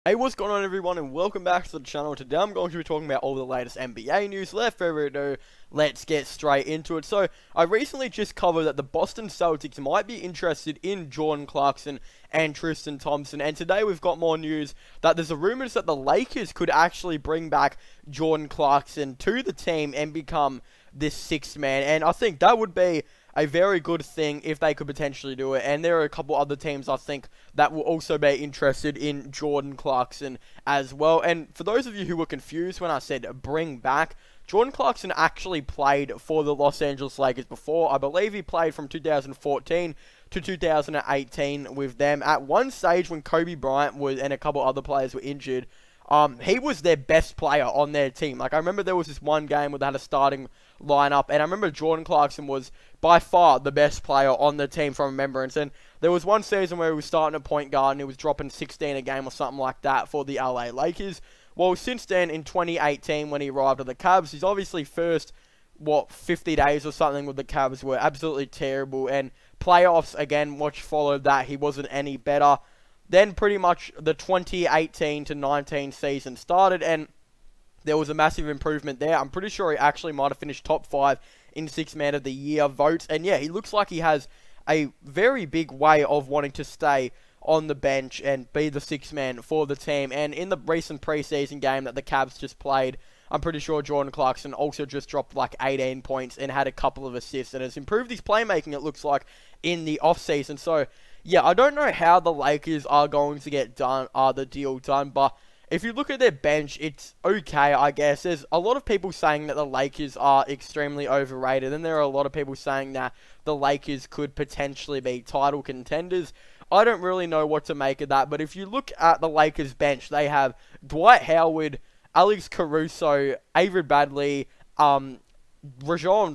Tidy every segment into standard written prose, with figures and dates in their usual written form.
Hey, what's going on everyone, and welcome back to the channel. Today I'm going to be talking about all the latest NBA news. Without further ado, let's get straight into it. So, I recently just covered that the Boston Celtics might be interested in Jordan Clarkson and Tristan Thompson, and today we've got more news that there's a rumors that the Lakers could actually bring back Jordan Clarkson to the team and become this sixth man, and I think that would be a very good thing if they could potentially do it. And there are a couple other teams I think that will also be interested in Jordan Clarkson as well. And for those of you who were confused when I said bring back, Jordan Clarkson actually played for the Los Angeles Lakers before. I believe he played from 2014 to 2018 with them. At one stage when Kobe Bryant was and a couple other players were injured, he was their best player on their team. Like, I remember there was this one game where they had a starting lineup, and I remember Jordan Clarkson was by far the best player on the team from remembrance. And there was one season where he was starting at point guard and he was dropping 16 a game or something like that for the LA Lakers. Well, since then, in 2018, when he arrived at the Cavs, his obviously first 50 days or something with the Cavs were absolutely terrible, and playoffs again, which followed that, he wasn't any better. Then pretty much the 2018 to 19 season started, and there was a massive improvement there. I'm pretty sure he actually might have finished top 5 in Sixth Man of the Year votes. And yeah, he looks like he has a very big way of wanting to stay on the bench and be the sixth man for the team. And in the recent preseason game that the Cavs just played, I'm pretty sure Jordan Clarkson also just dropped like 18 points and had a couple of assists, and has improved his playmaking, it looks like, in the offseason. So yeah, I don't know how the Lakers are going to get the deal done, but if you look at their bench, it's okay, I guess. There's a lot of people saying that the Lakers are extremely overrated, and there are a lot of people saying that the Lakers could potentially be title contenders. I don't really know what to make of that, but if you look at the Lakers bench, they have Dwight Howard, Alex Caruso, Avery Bradley, Rajon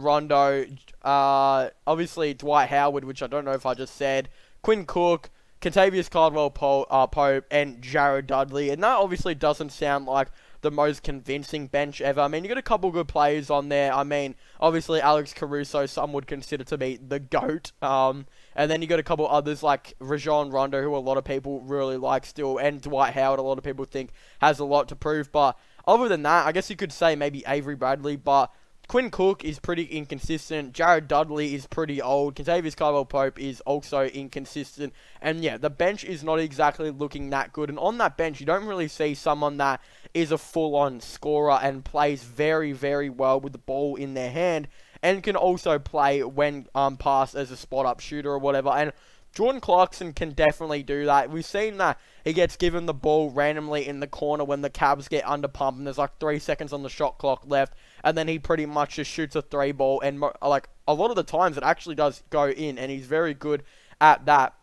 Rondo, obviously Dwight Howard, which I don't know if I just said, Quinn Cook, Kentavious Caldwell-Pope, and Jared Dudley. And that obviously doesn't sound like the most convincing bench ever. I mean, you got a couple good players on there. I mean, obviously Alex Caruso, some would consider to be the GOAT. And then you got a couple others like Rajon Rondo, who a lot of people really like still, and Dwight Howard, a lot of people think has a lot to prove. But other than that, I guess you could say maybe Avery Bradley, but Quinn Cook is pretty inconsistent. Jared Dudley is pretty old. Kentavious Caldwell-Pope is also inconsistent. And yeah, the bench is not exactly looking that good. And on that bench, you don't really see someone that is a full-on scorer and plays very, very well with the ball in their hand, and can also play when passed as a spot-up shooter or whatever. And Jordan Clarkson can definitely do that. We've seen that he gets given the ball randomly in the corner when the Cavs get under pump and there's like 3 seconds on the shot clock left, and then he pretty much just shoots a 3 ball, and like a lot of the times it actually does go in, and he's very good at that.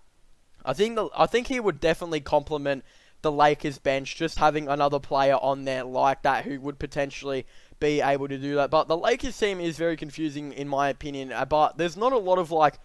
I think he would definitely complement the Lakers bench, just having another player on there like that who would potentially be able to do that. But the Lakers team is very confusing in my opinion, but there's not a lot of like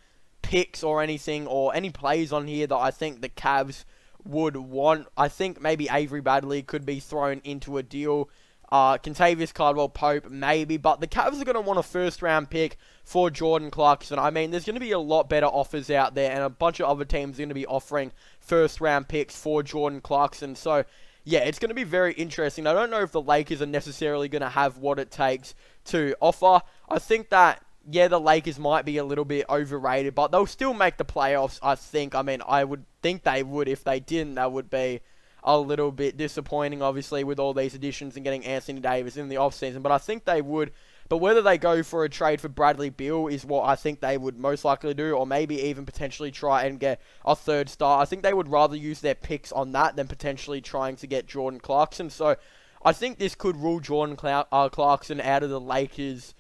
picks or anything or any plays on here that I think the Cavs would want. I think maybe Avery Bradley could be thrown into a deal. Kentavious Caldwell-Pope maybe, but the Cavs are going to want a first round pick for Jordan Clarkson. I mean, there's going to be a lot better offers out there, and a bunch of other teams are going to be offering first round picks for Jordan Clarkson. So yeah, it's going to be very interesting. I don't know if the Lakers are necessarily going to have what it takes to offer. I think that, yeah, the Lakers might be a little bit overrated, but they'll still make the playoffs, I think. I mean, I would think they would. If they didn't, that would be a little bit disappointing, obviously, with all these additions and getting Anthony Davis in the offseason. But I think they would. But whether they go for a trade for Bradley Beal is what I think they would most likely do, or maybe even potentially try and get a third star. I think they would rather use their picks on that than potentially trying to get Jordan Clarkson. So I think this could rule Jordan Clarkson out of the Lakers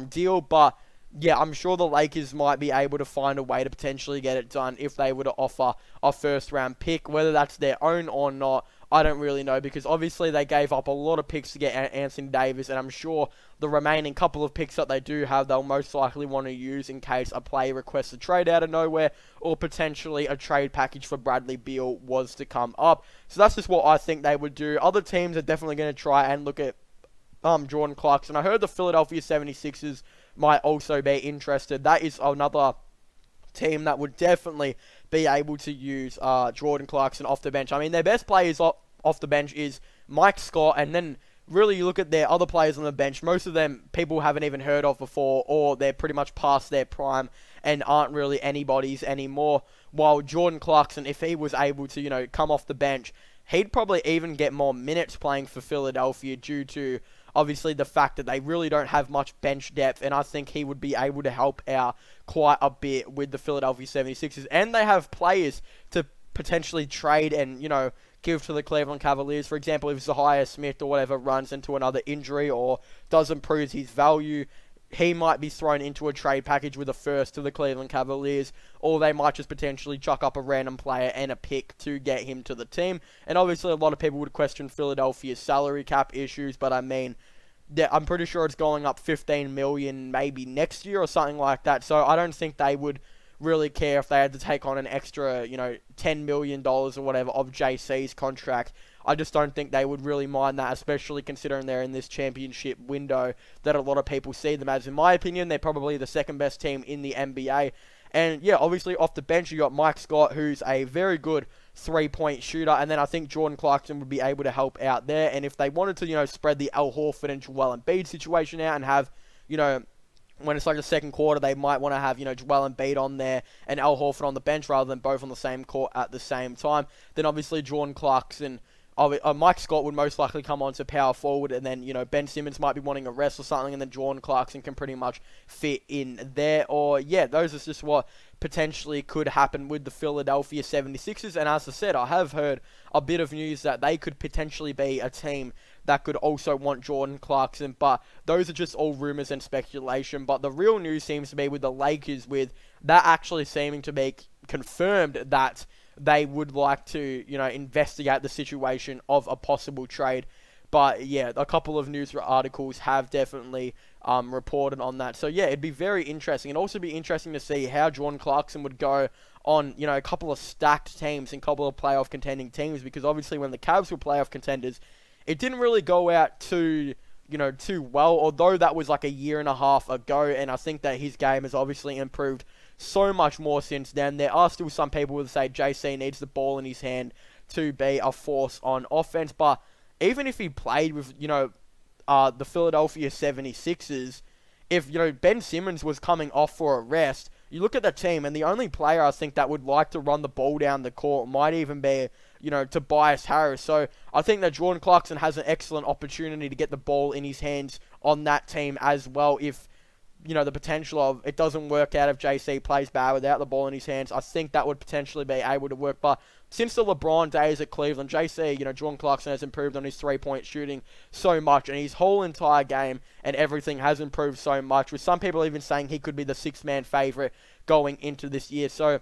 deal, but yeah, I'm sure the Lakers might be able to find a way to potentially get it done if they were to offer a first-round pick. Whether that's their own or not, I don't really know, because obviously they gave up a lot of picks to get Anthony Davis, and I'm sure the remaining couple of picks that they do have, they'll most likely want to use in case a player requests a trade out of nowhere, or potentially a trade package for Bradley Beal was to come up. So that's just what I think they would do. Other teams are definitely going to try and look at Jordan Clarkson. I heard the Philadelphia 76ers might also be interested. That is another team that would definitely be able to use Jordan Clarkson off the bench. I mean, their best players off the bench is Mike Scott, and then really you look at their other players on the bench, most of them people haven't even heard of before, or they're pretty much past their prime and aren't really anybody's anymore. While Jordan Clarkson, if he was able to, you know, come off the bench, he'd probably even get more minutes playing for Philadelphia due to obviously the fact that they really don't have much bench depth, and I think he would be able to help out quite a bit with the Philadelphia 76ers, and they have players to potentially trade and, you know, give to the Cleveland Cavaliers. For example, if Zahir Smith or whatever runs into another injury or doesn't prove his value, he might be thrown into a trade package with a first to the Cleveland Cavaliers, or they might just potentially chuck up a random player and a pick to get him to the team. And obviously a lot of people would question Philadelphia's salary cap issues, but I mean, I'm pretty sure it's going up 15 million maybe next year or something like that, so I don't think they would really care if they had to take on an extra, you know, $10 million or whatever of JC's contract. I just don't think they would really mind that, especially considering they're in this championship window that a lot of people see them as. In my opinion, they're probably the second best team in the NBA. And yeah, obviously off the bench, you got Mike Scott, who's a very good three-point shooter, and then I think Jordan Clarkson would be able to help out there. And if they wanted to, you know, spread the Al Horford and Joel Embiid situation out and have, you know, when it's like the second quarter, they might want to have, you know, Joel Embiid on there and Al Horford on the bench rather than both on the same court at the same time. Then obviously Jordan Clarkson, Mike Scott would most likely come on to power forward, and then, you know, Ben Simmons might be wanting a rest or something, and then Jordan Clarkson can pretty much fit in there. Or, yeah, those are just what potentially could happen with the Philadelphia 76ers. And as I said, I have heard a bit of news that they could potentially be a team that could also want Jordan Clarkson, but those are just all rumors and speculation. But the real news seems to be with the Lakers, with that actually seeming to be confirmed that they would like to, you know, investigate the situation of a possible trade. But yeah, a couple of news articles have definitely reported on that. So yeah, it'd be very interesting. It'd also be interesting to see how Jordan Clarkson would go on, you know, a couple of stacked teams and a couple of playoff contending teams, because obviously when the Cavs were playoff contenders, it didn't really go out too well, although that was like a year and a half ago, and I think that his game has obviously improved so much more since then. There are still some people who say JC needs the ball in his hand to be a force on offense, but even if he played with, you know, the Philadelphia 76ers, if, you know, Ben Simmons was coming off for a rest, you look at the team, and the only player I think that would like to run the ball down the court might even be, you know, Tobias Harris. So I think that Jordan Clarkson has an excellent opportunity to get the ball in his hands on that team as well. If, you know, the potential of it doesn't work out, if JC plays bad without the ball in his hands, I think that would potentially be able to work. But since the LeBron days at Cleveland, JC, you know, Jordan Clarkson has improved on his three-point shooting so much, and his whole entire game and everything has improved so much, with some people even saying he could be the six-man favorite going into this year. So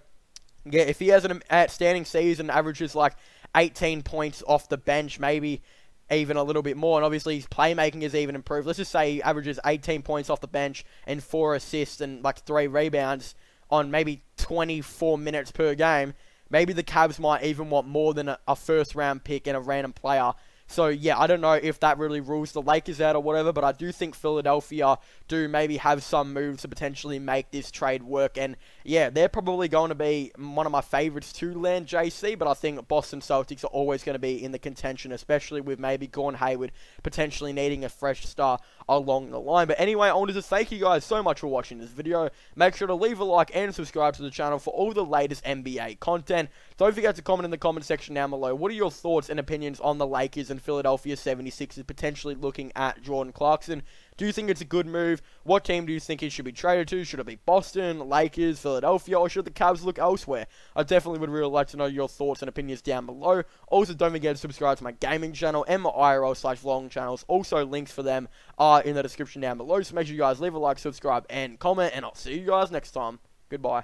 yeah, if he has an outstanding season, averages like 18 points off the bench, maybe even a little bit more, and obviously his playmaking has even improved. Let's just say he averages 18 points off the bench and 4 assists and like 3 rebounds on maybe 24 minutes per game. Maybe the Cavs might even want more than a first-round pick and a random player. So, yeah, I don't know if that really rules the Lakers out or whatever, but I do think Philadelphia do maybe have some moves to potentially make this trade work. And, yeah, they're probably going to be one of my favorites to land JC, but I think Boston Celtics are always going to be in the contention, especially with maybe Gordon Hayward potentially needing a fresh start along the line. But anyway, I wanted to thank you guys so much for watching this video. Make sure to leave a like and subscribe to the channel for all the latest NBA content. Don't forget to comment in the comment section down below. What are your thoughts and opinions on the Lakers and Philadelphia 76ers potentially looking at Jordan Clarkson? Do you think it's a good move? What team do you think he should be traded to? Should it be Boston, Lakers, Philadelphia, or should the Cavs look elsewhere? I definitely would really like to know your thoughts and opinions down below. Also, don't forget to subscribe to my gaming channel and my IRL/vlogging channels. Also, links for them are in the description down below. So make sure you guys leave a like, subscribe, and comment, and I'll see you guys next time. Goodbye.